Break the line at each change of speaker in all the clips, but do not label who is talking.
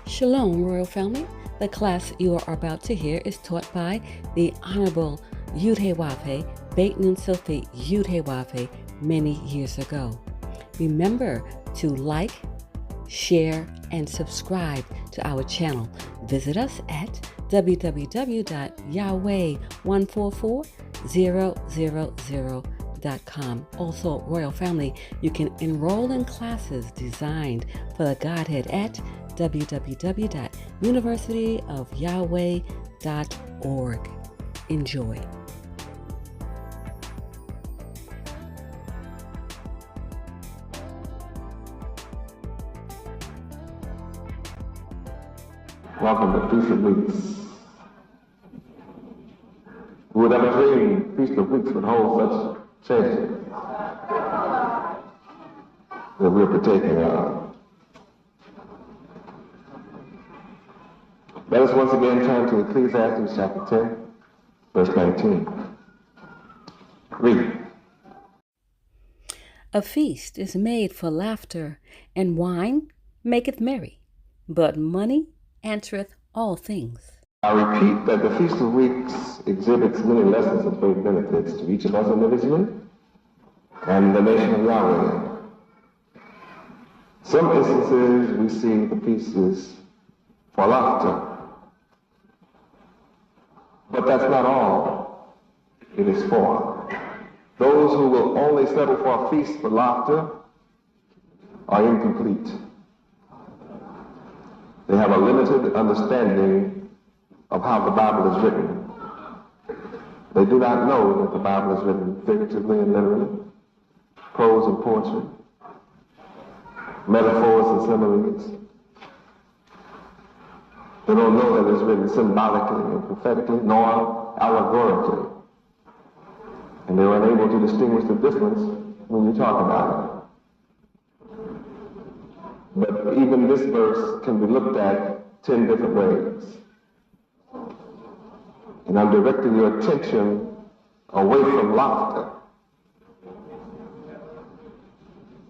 Shalom, Royal Family. The class you are about to hear is taught by the Honorable Yahweh, Beit Nun Sophie Yahweh, many years ago. Remember to like, share, and subscribe to our channel. Visit us at www.yahweh144000.com. Also, Royal Family, you can enroll in classes designed for the Godhead at www.universityofyahweh.org. Enjoy.
Welcome to Feast of Weeks. Who would ever dream Feast of Weeks would hold such treasure that we're partaking of? Let us once again turn to Ecclesiastes chapter 10, verse 19. Read.
A feast is made for laughter, and wine maketh merry, but money answereth all things.
I repeat that the Feast of Weeks exhibits many lessons of great benefits to each of us individually and the nation of Yahweh. Some instances we see the feast is for laughter, but that's not all it is for. Those who will only settle for a feast for laughter are incomplete. They have a limited understanding of how the Bible is written. They do not know that the Bible is written figuratively and literally, prose and poetry, metaphors and similes. They don't know that it's written symbolically and prophetically, nor allegorically. And they're unable to distinguish the difference when you talk about it. But even this verse can be looked at 10 different ways. And I'm directing your attention away from laughter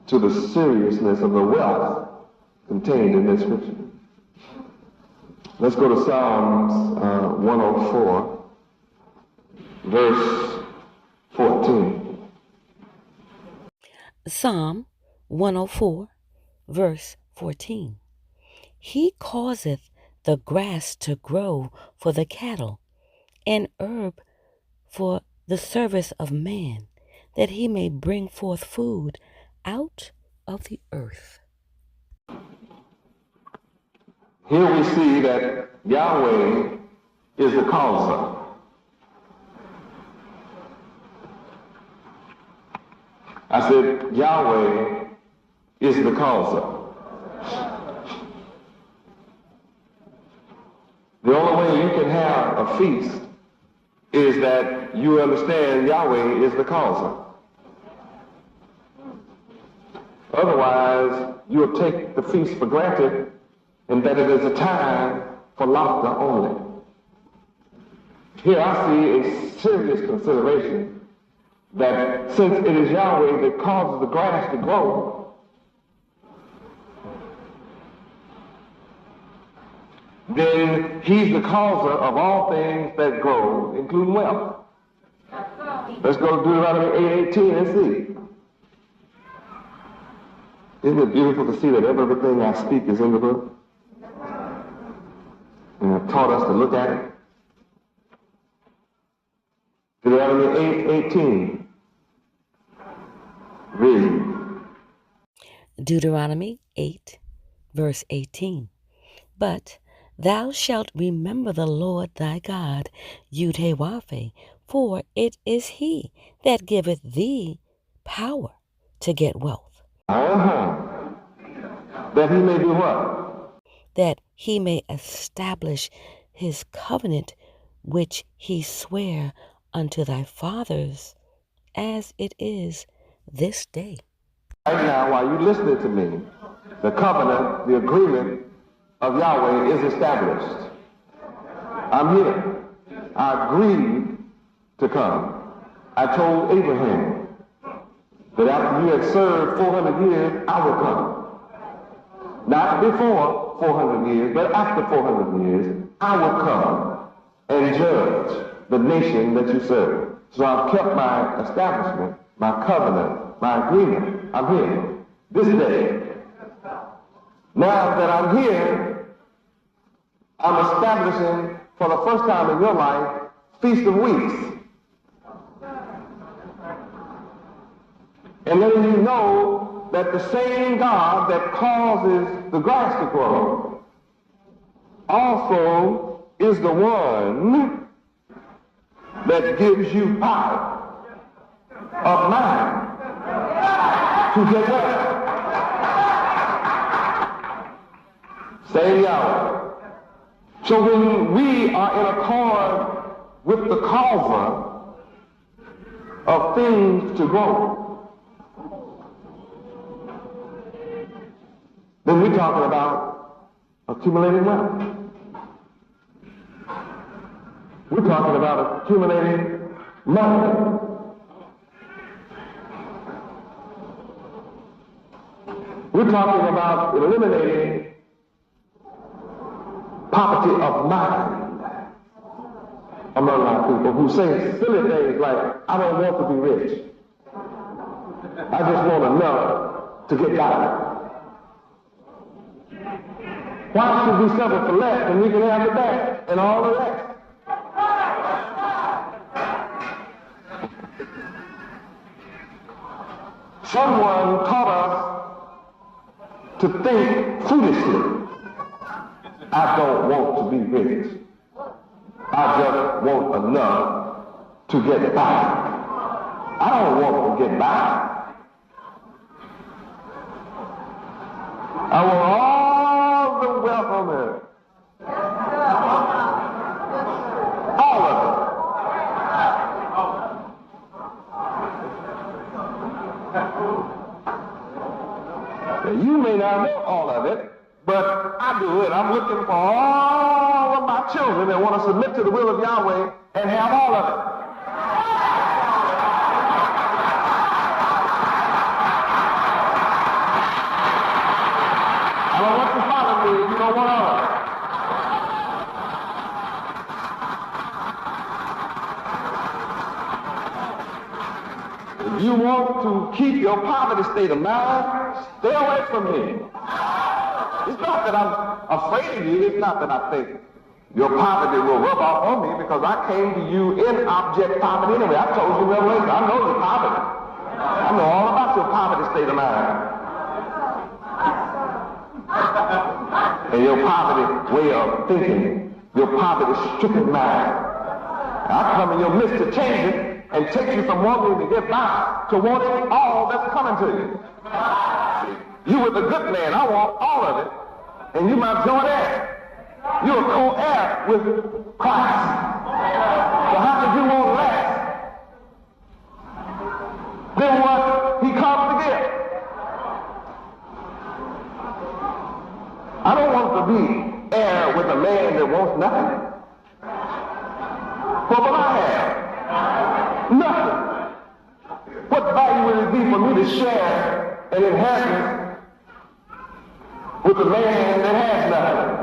to the seriousness of the wealth contained in this scripture. Let's go to Psalms 104, verse 14.
Psalm 104, verse 14. He causeth the grass to grow for the cattle, and herb for the service of man, that he may bring forth food out of the earth.
Here we see that Yahweh is the causer. I said Yahweh is the causer. The only way you can have a feast is that you understand Yahweh is the causer. Otherwise, you'll take the feast for granted and that it is a time for laughter only. Here I see a serious consideration that since it is Yahweh that causes the grass to grow, then he's the causer of all things that grow, including wealth. Let's go to Deuteronomy 8:18 and see. Isn't it beautiful to see that everything I speak is in the book? And I've taught us to look at it. Deuteronomy 8:18. Read.
Deuteronomy 8, verse 18. But thou shalt remember the Lord thy God, Yahweh, for it is he that giveth thee power to get wealth.
That he may do what?
That he may establish his covenant, which he sware unto thy fathers, as it is this day.
Right now, while you're listening to me, the covenant, the agreement of Yahweh is established. I'm here. I agreed to come. I told Abraham that after you had served 400 years, I would come. not before 400 years, but after 400 years, I will come and judge the nation that you serve. So I've kept my establishment, my covenant, my agreement. I'm here this day. Now that I'm here, I'm establishing for the first time in your life, Feast of Weeks. And letting you know that the same God that causes the grass to grow also is the one that gives you power of mind to get well. Say Yahweh. So when we are in accord with the causer of things to grow, then we're talking about accumulating wealth. We're talking about accumulating money. We're talking about eliminating poverty of mind among our people who say silly things like, I don't want to be rich. I just want enough to get by. Why should we settle for less when we can have the best and all the rest? Someone taught us to think foolishly. I don't want to be rich. I just want enough to get by. I don't want to get by. I want all the wealth on earth. All of it. Now, you may not know all of it, but I do it. I'm looking for all of my children that want to submit to the will of Yahweh and have all of it. I don't want you to follow me if you don't want all of it. If you want to keep your poverty state of mind, stay away from me. It's not that I'm afraid of you. It's not that I think your poverty will rub off on me, because I came to you in object poverty anyway. I told you in Revelation, I know your poverty. I know all about your poverty state of mind. And your poverty way of thinking, your poverty-stricken mind. I come in your midst to change it and take you from wanting to get by to wanting all that's coming to you. You were the good man. I want all of it. And you my joint heir. You're a co-heir with Christ. So how could you want less than what he comes to give? I don't want to be heir with a man that wants nothing. What will I have? Nothing. What value will it be for me to share an inheritance with a man that has nothing?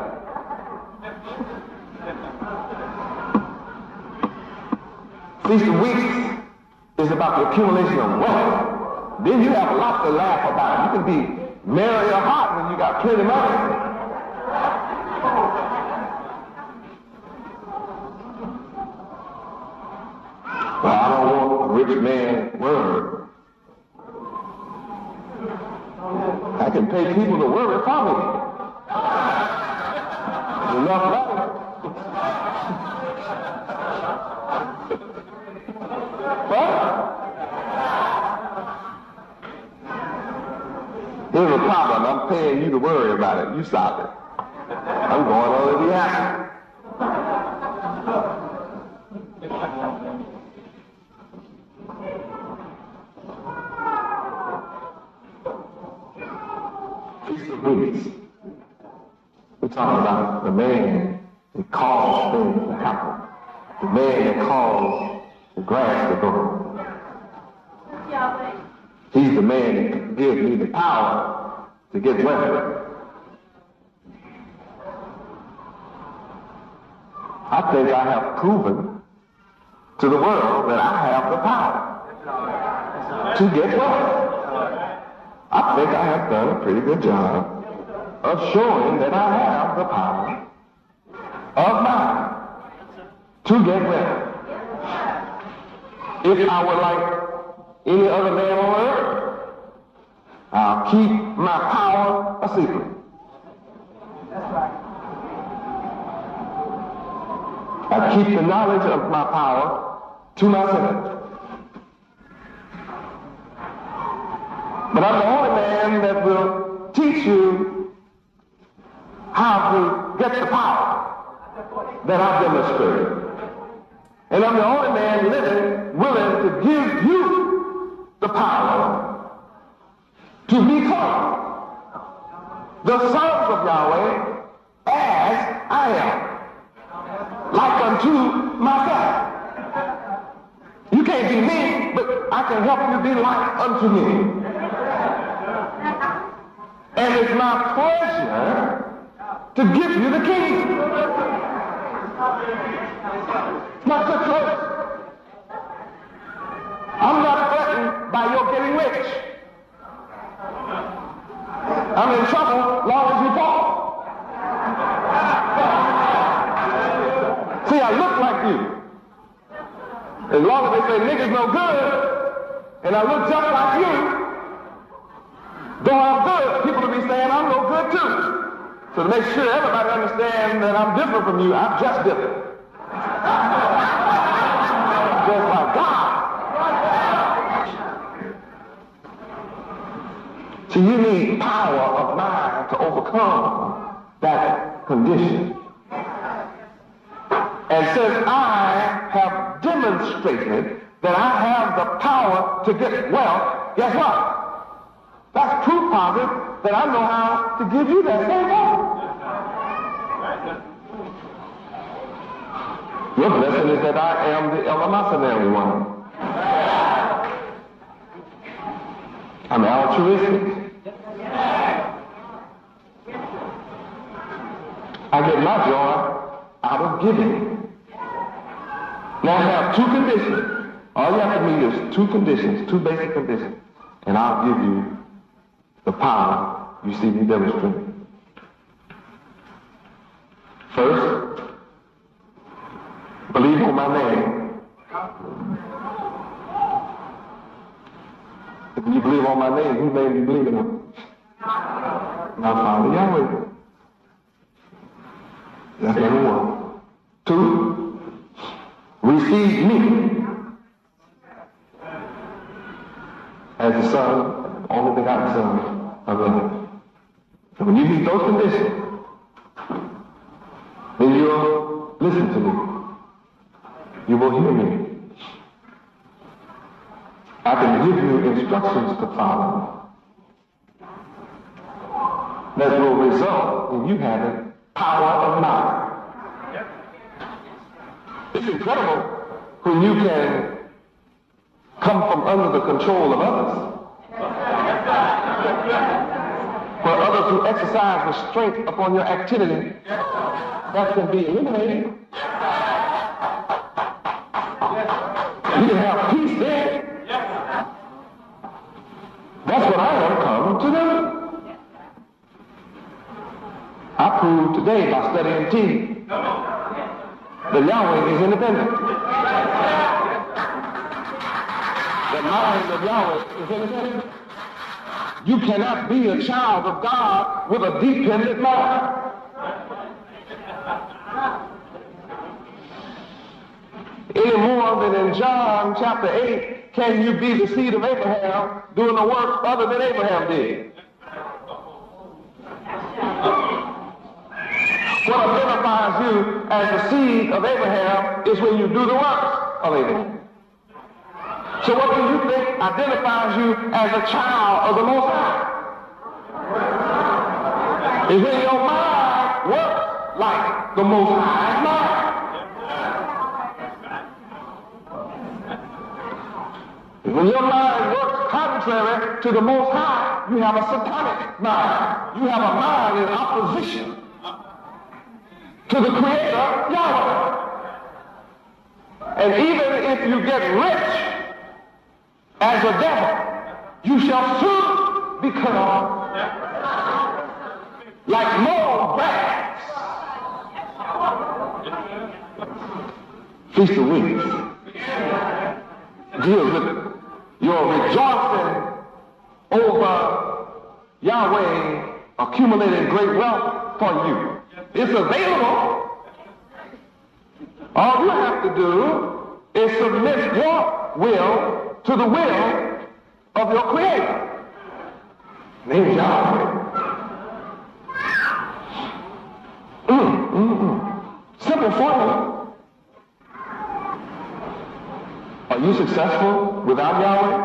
Feast of Weeks is about the accumulation of wealth. Then you have a lot to laugh about. You can be merry or hot when you got plenty of money. Well, I don't want a rich man's word. I can pay people to worry for me. Enough money. Here's a problem. I'm paying you to worry about it. You stop it. I'm going on to the action. Feast of Weeks. We're talking about the man that caused things to happen. The man that caused the grass to grow. He's the man that gives me the power to get wealth. I think I have proven to the world that I have the power to get wealth. I think I have done a pretty good job of showing that I have the power of mind to get wealth. If I were like any other man on earth, I'll keep my power a secret. I keep the knowledge of my power to myself. But I'm the only man that will teach you how to get the power that I've demonstrated. And I'm the only man living willing to give you the power to become the sons of Yahweh as I am, like unto myself. You can't be me, but I can help you be like unto me. And it's my pleasure to give you the kingdom. Not the choice. I'm not threatened by your getting rich. I'm in trouble long as you fall. See, I look like you. As long as they say niggas no good, and I look just like you, though I'm good, people will be saying I'm no good too. So to make sure everybody understands that I'm different from you, I'm just different. Just like God. So you need power of mind to overcome that condition. And since I have demonstrated that I have the power to get wealth, guess what? That's proof positive that I know how to give you that same power. Your blessing is that I am the elementary one. I'm altruistic. I get my joy out of giving. Now I have two conditions. All you have to meet is two conditions, two basic conditions, and I'll give you the power you see me demonstrating. First, believe on my name. If you believe on my name, whose name do you believe in? My Father Yahweh. That's number one. Two, receive me as the Son, only begotten Son of God. And when you meet those conditions, then you'll listen to me. You will hear me. I can give you instructions to follow that will result in you having power of mind. It's incredible when you can come from under the control of others, where others who exercise restraint upon your activity, that can be eliminated. You can have peace there. That's what I have come to do. I proved today by studying T that Yahweh is independent. The mind of Yahweh is independent. You cannot be a child of God with a dependent mind. Any more than in John chapter 8, can you be the seed of Abraham doing the work other than Abraham did? What identifies you as the seed of Abraham is when you do the works of Abraham. So what do you think identifies you as a child of the Most High? Is when your mind works like the Most High's mind. When your mind works contrary to the Most High, you have a satanic mind. You have a mind in opposition to to the Creator, Yahweh. And even if you get rich as a devil, you shall soon be cut off like mold grass. Feast of Weeks deals with your rejoicing over Yahweh accumulating great wealth for you. It's available. All you have to do is submit your will to the will of your Creator. Named Yahweh. Simple formula. Are you successful without Yahweh?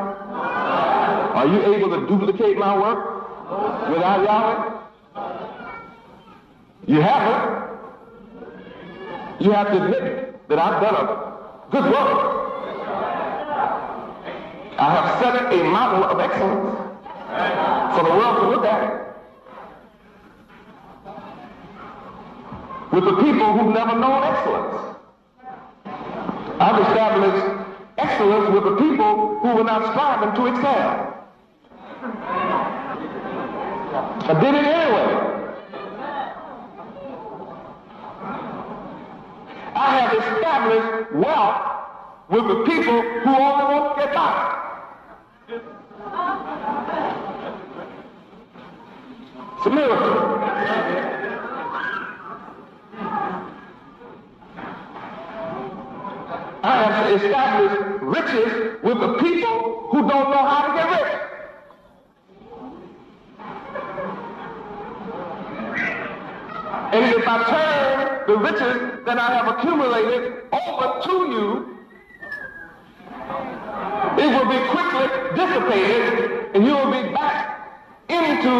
Are you able to duplicate my work without Yahweh? You haven't. You have to admit that I've done a good work. I have set a model of excellence for the world to look at. With the people who've never known excellence. I've established excellence with the people who were not striving to excel. I did it anyway. I have established wealth with the people who only want to get by. It's a miracle. I have established riches with the people who don't know how to get rich. And if I turn the riches that I have accumulated over to you, it will be quickly dissipated and you will be back into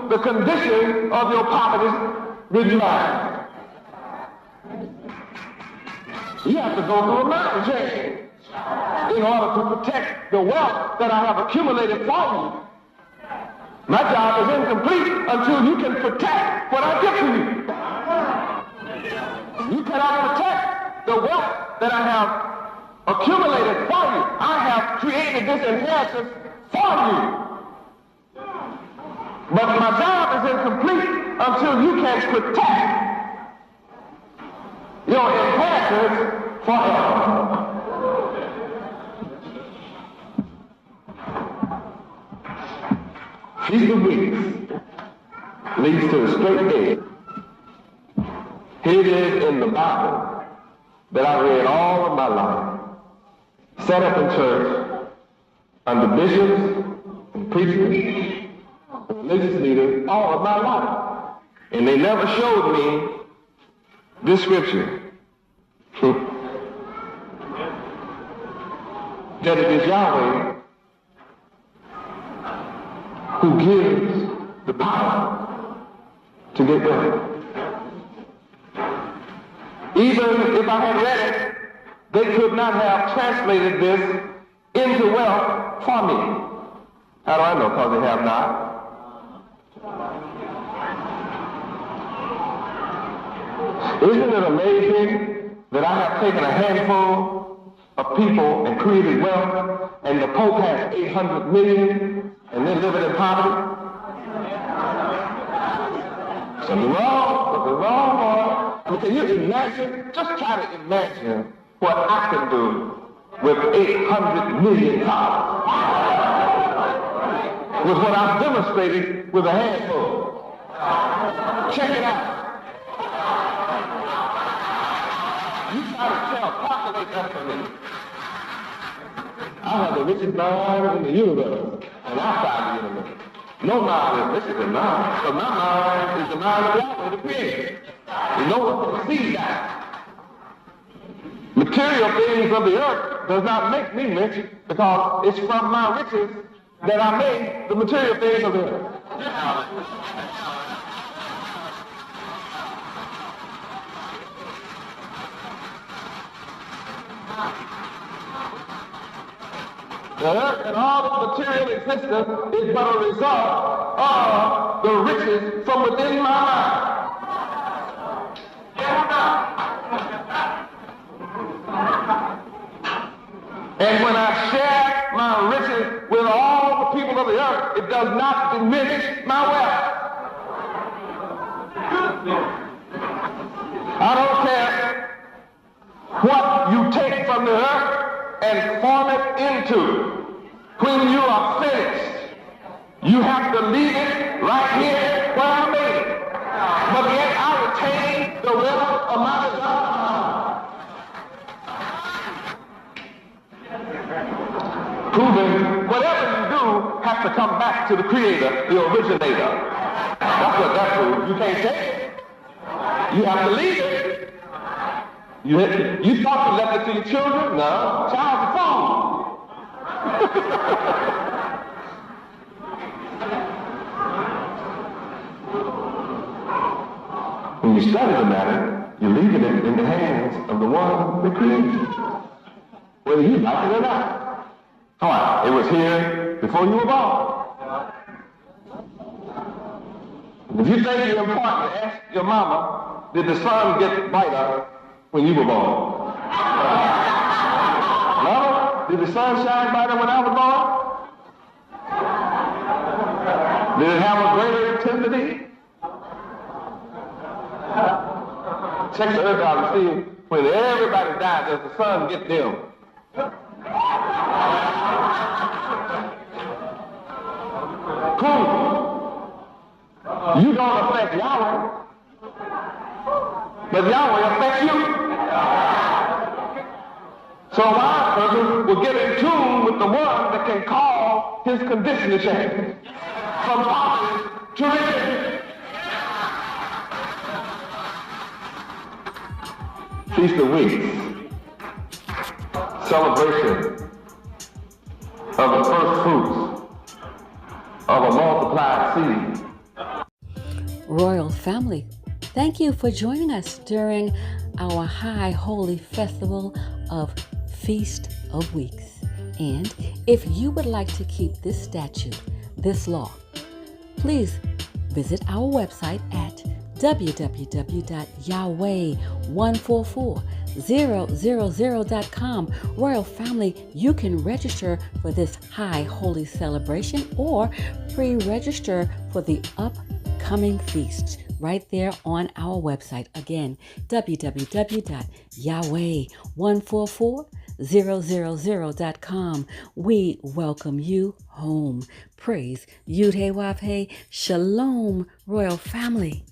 the condition of your poverty-ridden mind. You have to go through a mountain change in order to protect the wealth that I have accumulated for you. My job is incomplete until you can protect what I give to you. You cannot protect the wealth that I have accumulated for you. I have created this inheritance for you. But my job is incomplete until you can protect your inheritance forever. Feast of Weeks leads to the straight gate. Here it is in the Bible that I read all of my life, set up in church under bishops and preachers and religious leaders all of my life. And they never showed me this scripture. That it is Yahweh who gives the power to get wealth. Even if I had read it, they could not have translated this into wealth for me. How do I know? Because they have not. Isn't it amazing that I have taken a handful of people and created wealth, and the Pope has 800 million, and they're living in poverty? Something wrong, boy. I mean, can you imagine? Just try to imagine what I can do with 800 million dollars. With what I've demonstrated with a handful. Check it out. You try to calculate that for me. I have the richest mind in the universe, and outside the universe. No mind is richer than mine, but my mind is the mind of Yahweh, the Creator. You know what to see that. Material things of the earth does not make me rich, because it's from my riches that I made the material things of the earth. The earth and all its material existence is but a result of the riches from within my mind. And when I share my riches with all the people of the earth, it does not diminish my wealth. I don't care what you take from the earth and form it into. When you are finished, you have to leave it right here where I made it. But yet I retain the wealth of my God. Proving whatever you do has to come back to the creator, the originator. That's what that proves. You can't take it. You have to leave it. You thought you left it to your children? No. Child's a phone. When you study the matter, you're leaving it in the hands of the one that created you, whether you like it or not. All right, it was here before you were born. If you think you're important, ask your mama, did the sun get brighter when you were born? Mama, did the sun shine brighter when I was born? Did it have a greater intensity? Check the earth out and see when everybody dies, does the sun get dim? Cool. You don't affect Yahweh, but Yahweh affects you. So our person will get in tune with the one that can cause his condition to change from poverty to riches. Feast of Weeks, celebration of the first fruits of a multiplied seed.
Royal family, thank you for joining us during our High Holy Festival of Feast of Weeks. And if you would like to keep this statute, this law, please visit our website at www.yahweh144000.com. Royal family, you can register for this high holy celebration or pre-register for the upcoming feasts right there on our website. Again, www.yahweh144000.com. We welcome you home. Praise Yud-Heh-Wav-Heh. Shalom, Royal family.